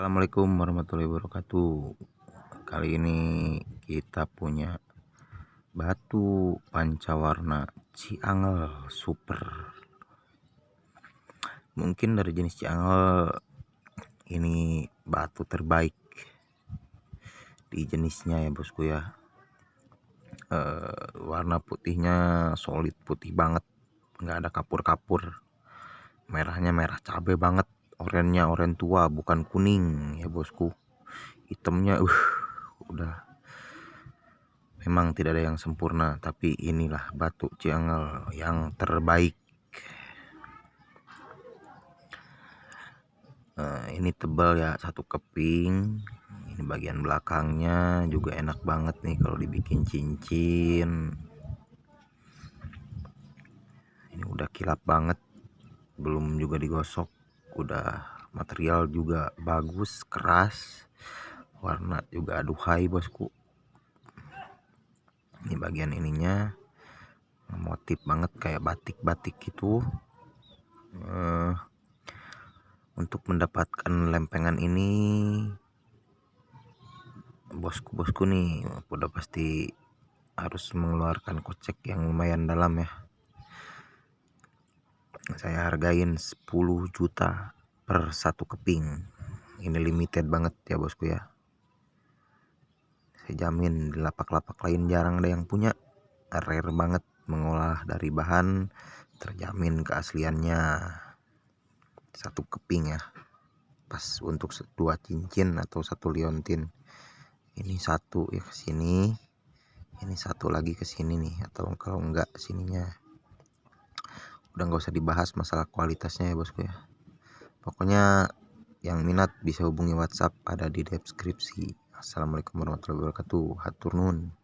Assalamualaikum warahmatullahi wabarakatuh. Kali ini kita punya batu pancawarna Ciangel Super. Mungkin dari jenis Ciangel ini batu terbaik di jenisnya ya bosku ya. Warna putihnya solid, putih banget, nggak ada kapur-kapur. Merahnya merah cabai banget, orennya oren tua bukan kuning ya bosku. Hitamnya udah, memang tidak ada yang sempurna, tapi inilah batu Ciangel yang terbaik. Ini tebal ya, satu keping. Ini bagian belakangnya juga enak banget nih kalau dibikin cincin. Ini udah kilap banget, belum juga digosok. Udah material juga bagus, keras. Warna juga aduhai bosku. Ini bagian ininya motif banget kayak batik-batik gitu. Untuk mendapatkan lempengan ini bosku nih udah pasti harus mengeluarkan kocek yang lumayan dalam ya. Saya hargain 10 juta per satu keping. Ini limited banget ya bosku ya. Saya jamin di lapak-lapak lain jarang ada yang punya. Rare banget, mengolah dari bahan, terjamin keasliannya. Satu keping ya, pas untuk dua cincin atau satu liontin. Ini satu ya ke sini, ini satu lagi ke sini nih, atau kalau enggak sininya. Udah nggak usah dibahas masalah kualitasnya ya bosku ya. Pokoknya yang minat bisa hubungi WhatsApp, ada di deskripsi. Assalamualaikum warahmatullahi wabarakatuh. Hatur nuhun.